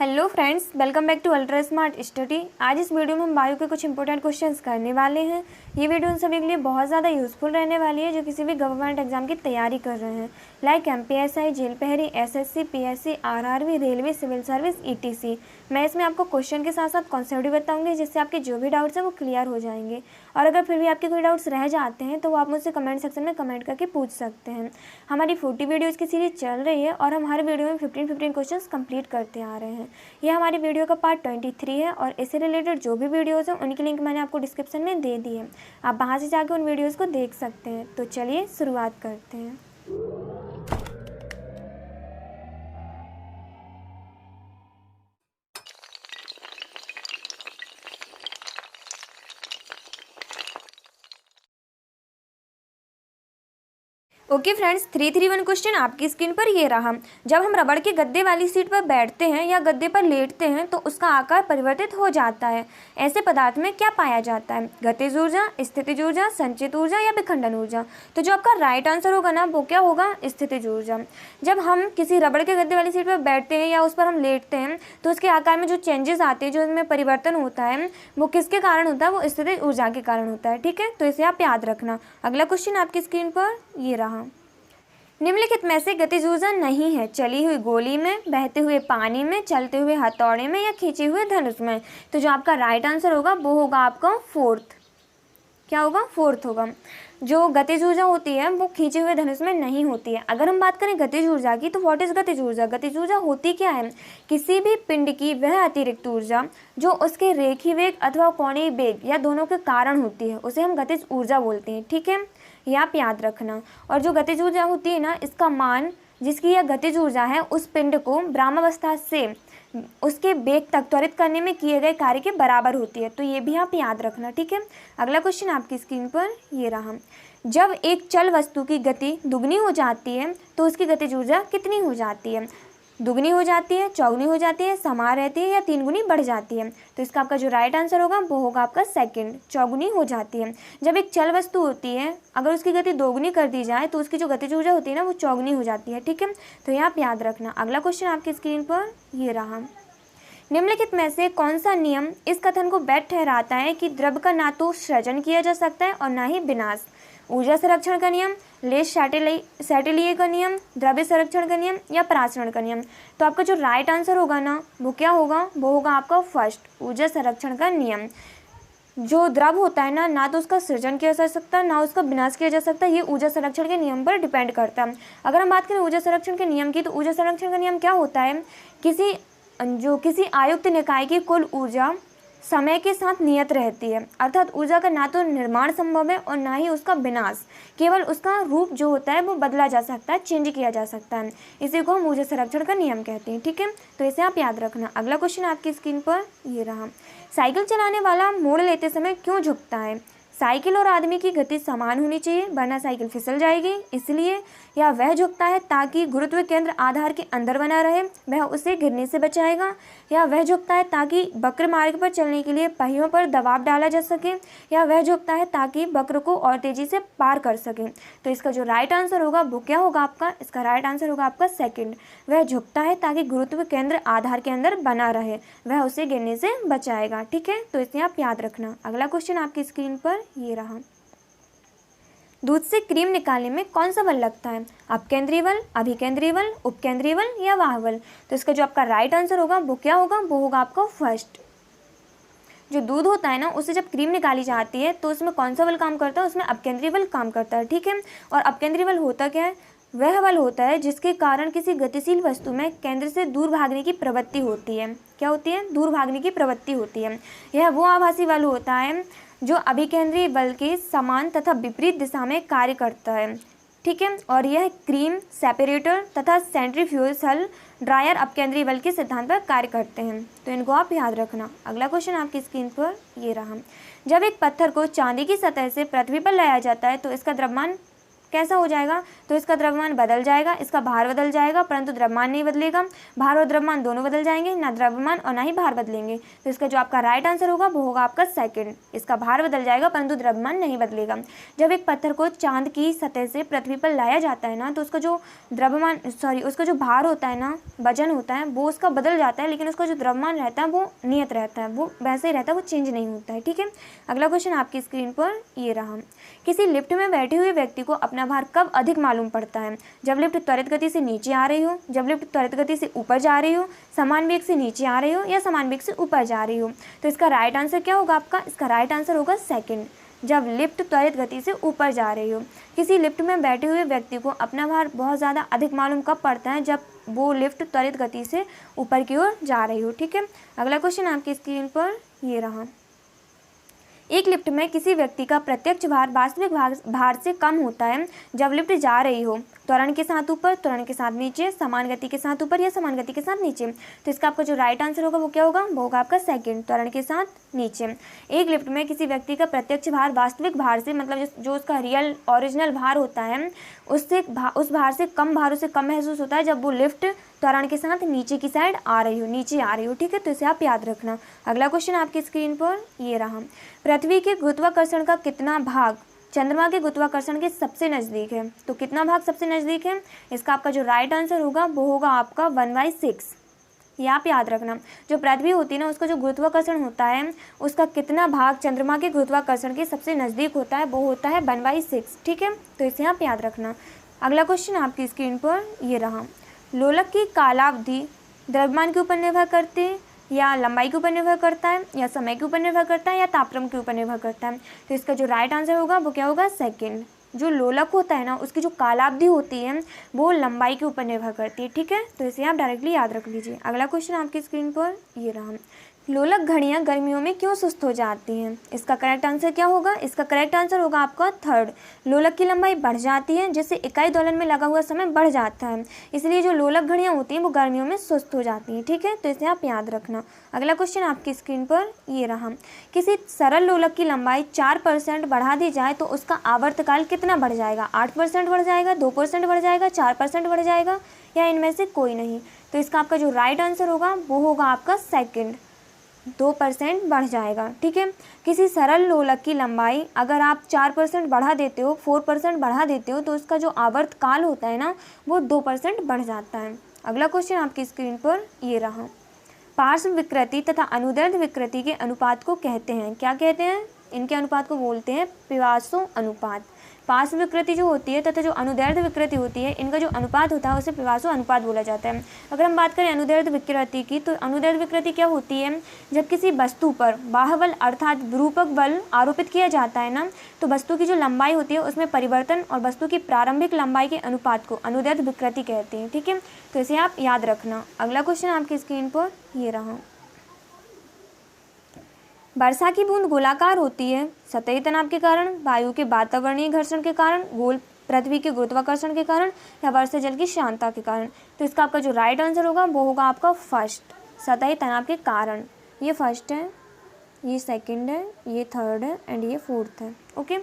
Hello friends, welcome back to ultra smart study. आज इस video में हम बायो के कुछ इंपॉर्टेंट क्वेश्चंस करने वाले हैं। ये वीडियो उन सभी के लिए बहुत ज़्यादा यूज़फुल रहने वाली है जो किसी भी गवर्नमेंट एग्जाम की तैयारी कर रहे हैं, लाइक MPSI, जेल पहरी, SSC, PSC, RRB, railway, civil service, ETC। मैं इसमें आपको क्वेश्चन के साथ साथ कॉन्सेप्ट भी बताऊँगी जिससे आपके जो भी डाउट्स हैं वो क्लियर हो जाएंगे। और अगर फिर भी आपके कोई डाउट्स रह जाते हैं तो वो आप मुझसे कमेंट सेक्शन में कमेंट करके पूछ सकते हैं। हमारी 40 वीडियोज़ की सीरीज चल रही है और हम हर वीडियो में 15 क्वेश्चंस कंप्लीट करते आ रहे हैं। यह हमारी वीडियो का पार्ट 23 है और इससे रिलेटेड जो भी वीडियोज़ हैं उनकी लिंक मैंने आपको डिस्क्रिप्शन में दे दी है। आप वहाँ से जाकर उन वीडियोज़ को देख सकते हैं। तो चलिए शुरुआत करते हैं। ओके फ्रेंड्स, 331 क्वेश्चन आपकी स्क्रीन पर ये रहा। जब हम रबड़ के गद्दे वाली सीट पर बैठते हैं या गद्दे पर लेटते हैं तो उसका आकार परिवर्तित हो जाता है। ऐसे पदार्थ में क्या पाया जाता है? गतिज ऊर्जा, स्थितिज ऊर्जा, संचित ऊर्जा या विखंडन ऊर्जा? तो जो आपका राइट आंसर होगा ना वो क्या होगा? स्थितिज ऊर्जा। जब हम किसी रबड़ के गद्दे वाली सीट पर बैठते हैं या उस पर हम लेटते हैं तो उसके आकार में जो चेंजेस आते हैं, जो उसमें परिवर्तन होता है, वो किसके कारण होता है? वो स्थितिज ऊर्जा के कारण होता है। ठीक है, तो इसे आप याद रखना। अगला क्वेश्चन आपकी स्क्रीन पर ये रहा। निम्नलिखित में से गतिज ऊर्जा नहीं है? चली हुई गोली में, बहते हुए पानी में, चलते हुए हथौड़े में या खींचे हुए धनुष में? तो जो आपका राइट आंसर होगा वो होगा आपका फोर्थ। क्या होगा? फोर्थ होगा। जो गतिज ऊर्जा होती है वो खींचे हुए धनुष में नहीं होती है। अगर हम बात करें गतिज ऊर्जा की तो व्हाट इज गतिज ऊर्जा? गतिज ऊर्जा होती क्या है? किसी भी पिंड की वह अतिरिक्त ऊर्जा जो उसके रेखीय वेग अथवा कोणीय वेग या दोनों के कारण होती है उसे हम गतिज ऊर्जा बोलते हैं। ठीक है, ये आप याद रखना। और जो गतिज ऊर्जा होती है ना, इसका मान, जिसकी यह गतिज ऊर्जा है, उस पिंड को ब्रह्मावस्था से उसके वेग तक त्वरित करने में किए गए कार्य के बराबर होती है। तो ये भी आप याद रखना। ठीक है, अगला क्वेश्चन आपकी स्क्रीन पर ये रहा। जब एक चल वस्तु की गति दुगनी हो जाती है तो उसकी गतिज ऊर्जा कितनी हो जाती है? दुगनी हो जाती है, चौगुनी हो जाती है, समान रहती है या 3 गुनी बढ़ जाती है? तो इसका आपका जो राइट आंसर होगा वो होगा आपका सेकंड, चौगुनी हो जाती है। जब एक चल वस्तु होती है अगर उसकी गति दोगुनी कर दी जाए तो उसकी जो गतिज ऊर्जा होती है ना वो चौगुनी हो जाती है। ठीक है, तो ये आप याद रखना। अगला क्वेश्चन आपकी स्क्रीन पर ये रहा। निम्नलिखित में से कौन सा नियम इस कथन को वैध ठहराता है कि द्रव्य का ना तो सृजन किया जा सकता है और ना ही विनाश? ऊर्जा संरक्षण का नियम, लेस सैटेलिए का नियम, द्रव्य संरक्षण का नियम या परासरण का नियम? तो आपका जो राइट आंसर होगा ना वो क्या होगा? वो होगा आपका फर्स्ट, ऊर्जा संरक्षण का नियम। जो द्रव्य होता है ना तो उसका सृजन किया जा सकता है ना उसका विनाश किया जा सकता है। ये ऊर्जा संरक्षण के नियम पर डिपेंड करता है। अगर हम बात करें ऊर्जा संरक्षण के नियम की तो ऊर्जा संरक्षण का नियम क्या होता है? किसी आयुक्त निकाय की कुल ऊर्जा समय के साथ नियत रहती है, अर्थात ऊर्जा का ना तो निर्माण संभव है और ना ही उसका विनाश। केवल उसका रूप जो होता है वो बदला जा सकता है, चेंज किया जा सकता है। इसी को हम ऊर्जा संरक्षण का नियम कहते हैं। ठीक है, तो इसे आप याद रखना। अगला क्वेश्चन आपकी स्क्रीन पर ये रहा। साइकिल चलाने वाला मोड़ लेते समय क्यों झुकता है? साइकिल और आदमी की गति समान होनी चाहिए वरना साइकिल फिसल जाएगी इसलिए, या वह झुकता है ताकि गुरुत्व केंद्र आधार के अंदर बना रहे, वह उसे गिरने से बचाएगा, या वह झुकता है ताकि वक्र मार्ग पर चलने के लिए पहियों पर दबाव डाला जा सके, या वह झुकता है ताकि वक्र को और तेजी से पार कर सके? तो इसका जो राइट आंसर होगा वो क्या होगा आपका? इसका राइट आंसर होगा आपका सेकेंड, वह झुकता है ताकि गुरुत्व केंद्र आधार के अंदर बना रहे, वह उसे गिरने से बचाएगा। ठीक है, तो इसे आप याद रखना। अगला क्वेश्चन आपकी स्क्रीन पर ये रहा। दूध से क्रीम निकालने में कौन सा बल लगता है? अपकेंद्रीय बल, अभिकेंद्रीय बल, उपकेंद्रीय बल या वाहबल? तो इसका जो आपका राइट आंसर होगा वो क्या होगा? वो होगा आपका फर्स्ट। जो दूध होता है ना उससे जब क्रीम निकाली जाती है तो उसमें कौन सा बल काम करता है? उसमें अपकेंद्रीय बल काम करता है। ठीक है, और अपकेंद्रीय बल होता क्या है? वह बल होता है जिसके कारण किसी गतिशील वस्तु में केंद्र से दूर भागने की प्रवृत्ति होती है। क्या होती है? दूर भागने की प्रवृत्ति होती है। यह वो आभासी बल होता है जो अभिकेंद्रीय बल के समान तथा विपरीत दिशा में कार्य करता है। ठीक है, और यह क्रीम सेपरेटर तथा सेंट्रीफ्यूगल ड्रायर अपकेंद्रीय बल के सिद्धांत पर कार्य करते हैं। तो इनको आप याद रखना। अगला क्वेश्चन आपकी स्क्रीन पर ये रहा। जब एक पत्थर को चांदी की सतह से पृथ्वी पर लाया जाता है तो इसका द्रव्यमान कैसा हो जाएगा, तो इसका द्रव्यमान बदल जाएगा, इसका भार बदल जाएगा, परंतु द्रव्यमान नहीं बदलेगा। भार और द्रव्यमान दोनों बदल जाएंगे, ना द्रव्यमान और ना ही भार बदलेंगे। तो इसका जो आपका राइट आंसर होगा वो होगा आपका सेकंड, इसका भार बदल जाएगा परंतु द्रव्यमान नहीं बदलेगा। जब एक पत्थर को चांद की सतह से पृथ्वी पर लाया जाता है ना, तो उसका जो द्रव्यमान उसका जो भार होता है ना, वजन होता है, वो उसका बदल जाता है, लेकिन उसका जो द्रव्यमान रहता है वो नियत रहता है, वो वैसे ही रहता है, वो चेंज नहीं होता है। ठीक है, अगला क्वेश्चन आपकी स्क्रीन पर ये रहा। किसी लिफ्ट में बैठे हुए व्यक्ति को अपना भार कब अधिक मालूम पड़ता है? जब लिफ्ट त्वरित गति से नीचे आ रही हो, जब लिफ्ट त्वरित गति से ऊपर जा रही हो, समान वेग से नीचे आ रही हो, या समान वेग से ऊपर जा रही हो। तो इसका राइट आंसर क्या होगा आपका? इसका राइट आंसर होगा सेकंड, जब लिफ्ट त्वरित गति से ऊपर जा रही हो। किसी लिफ्ट में बैठे हुए व्यक्ति को अपना भार बहुत ज़्यादा अधिक मालूम कब पड़ता है? जब वो लिफ्ट त्वरित गति से ऊपर की ओर जा रही हो। ठीक है, अगला क्वेश्चन आपकी स्क्रीन पर ये रहा। एक लिफ्ट में किसी व्यक्ति का प्रत्यक्ष भार वास्तविक भार से कम होता है जब लिफ्ट जा रही हो त्वरण के साथ ऊपर, त्वरण के साथ नीचे, समान गति के साथ ऊपर या समान गति के साथ नीचे। तो इसका आपका जो राइट आंसर होगा वो क्या होगा? वो होगा आपका सेकंड, त्वरण के साथ नीचे। एक लिफ्ट में किसी व्यक्ति का प्रत्यक्ष भार वास्तविक भार से, मतलब जो उसका रियल ओरिजिनल भार होता है, उस भार से कम, भारों से कम महसूस होता है जब वो लिफ्ट त्वरण के साथ नीचे की साइड आ रही हो, नीचे आ रही हो। ठीक है, तो इसे आप याद रखना। अगला क्वेश्चन आपकी स्क्रीन पर ये रहा। पृथ्वी के गुरुत्वाकर्षण का कितना भाग चंद्रमा के गुरुत्वाकर्षण के सबसे नज़दीक है? तो कितना भाग सबसे नज़दीक है? इसका आपका जो राइट आंसर होगा वो होगा आपका 1/6। ये आप याद रखना। जो पृथ्वी होती है ना, उसका जो गुरुत्वाकर्षण होता है, उसका कितना भाग चंद्रमा के गुरुत्वाकर्षण के सबसे नज़दीक होता है, वो होता है 1/6। ठीक है, तो इसे आप याद रखना। अगला क्वेश्चन आपकी स्क्रीन पर ये रहा। लोलक की कालावधि द्रव्यमान के ऊपर निर्भर करती है, या लंबाई के ऊपर निर्भर करता है, या समय के ऊपर निर्भर करता है, या तापक्रम के ऊपर निर्भर करता है? तो इसका जो राइट आंसर होगा वो क्या होगा? सेकंड। जो लोलक होता है ना, उसकी जो कालावधि होती है वो लंबाई के ऊपर निर्भर करती है। ठीक है, तो इसे आप डायरेक्टली याद रख लीजिए। अगला क्वेश्चन आपकी स्क्रीन पर ये रहा। लोलक घड़ियाँ गर्मियों में क्यों सुस्त हो जाती हैं? इसका करेक्ट आंसर क्या होगा? इसका करेक्ट आंसर होगा आपका थर्ड। लोलक की लंबाई बढ़ जाती है, जिससे इकाई दोलन में लगा हुआ समय बढ़ जाता है, इसलिए जो लोलक घड़ियाँ होती हैं वो गर्मियों में सुस्त हो जाती हैं। ठीक है, तो इसे आप याद रखना। अगला क्वेश्चन आपकी स्क्रीन पर ये रहा। किसी सरल लोलक की लंबाई 4% बढ़ा दी जाए तो उसका आवर्तकाल कितना बढ़ जाएगा? 8% बढ़ जाएगा, 2% बढ़ जाएगा, 4% बढ़ जाएगा, या इनमें से कोई नहीं? तो इसका आपका जो राइट आंसर होगा वो होगा आपका सेकंड, 2% बढ़ जाएगा। ठीक है, किसी सरल लोलक की लंबाई अगर आप 4% बढ़ा देते हो, 4% बढ़ा देते हो, तो उसका जो आवर्तकाल होता है ना, वो 2% बढ़ जाता है। अगला क्वेश्चन आपकी स्क्रीन पर ये रहा। पार्श्व विकृति तथा अनुदैर्ध्य विकृति के अनुपात को कहते हैं, क्या कहते हैं? इनके अनुपात को बोलते हैं पिवासो अनुपात। पार्श्व विकृति जो होती है तथा जो अनुदैर्ध्य विकृति होती है, इनका जो अनुपात होता है उसे पिवासो अनुपात बोला जाता है। अगर हम बात करें अनुदैर्ध्य विकृति की, तो अनुदैर्ध्य विकृति क्या होती है? जब किसी वस्तु पर बाह्य अर्थात विरूपक बल आरोपित किया जाता है ना, तो वस्तु की जो लंबाई होती है उसमें परिवर्तन और वस्तु की प्रारंभिक लंबाई के अनुपात को अनुदैर्ध्य विकृति कहते हैं। ठीक है, तो इसे आप याद रखना। अगला क्वेश्चन आपकी स्क्रीन पर ये रहा। वर्षा की बूंद गोलाकार होती है सतही तनाव के कारण, वायु के वातावरणीय घर्षण के कारण, गोल पृथ्वी के गुरुत्वाकर्षण के कारण, या वर्षा जल की शांतता के कारण? तो इसका आपका जो राइट आंसर होगा वो होगा आपका फर्स्ट, सतही तनाव के कारण। ये फर्स्ट है, ये सेकंड है, ये थर्ड है, एंड ये फोर्थ है। ओके,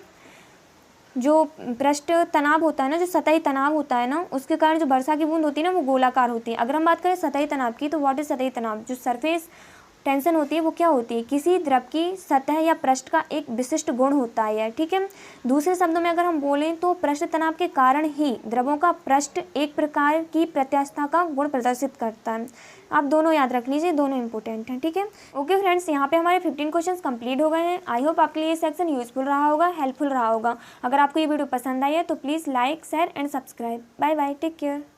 जो पृष्ठ तनाव होता है ना, जो सतही तनाव होता है ना, उसके कारण जो वर्षा की बूंद होती है ना, वो गोलाकार होती है। अगर हम बात करें सतही तनाव की, तो व्हाट इज सतही तनाव? जो सरफेस टेंशन होती है वो क्या होती है? किसी द्रव की सतह या पृष्ठ का एक विशिष्ट गुण होता है। ठीक है, दूसरे शब्दों में अगर हम बोलें तो पृष्ठ तनाव के कारण ही द्रवों का पृष्ठ एक प्रकार की प्रत्यास्थता का गुण प्रदर्शित करता है। आप दोनों याद रख लीजिए, दोनों इंपॉर्टेंट हैं। ठीक है, ओके फ्रेंड्स, यहाँ पे हमारे 15 क्वेश्चंस कंप्लीट हो गए हैं। आई होप आपके लिए ये सेक्शन यूजफुल रहा होगा, हेल्पफुल रहा होगा। अगर आपको ये वीडियो पसंद आई है तो please like, share and subscribe. Bye bye, take care.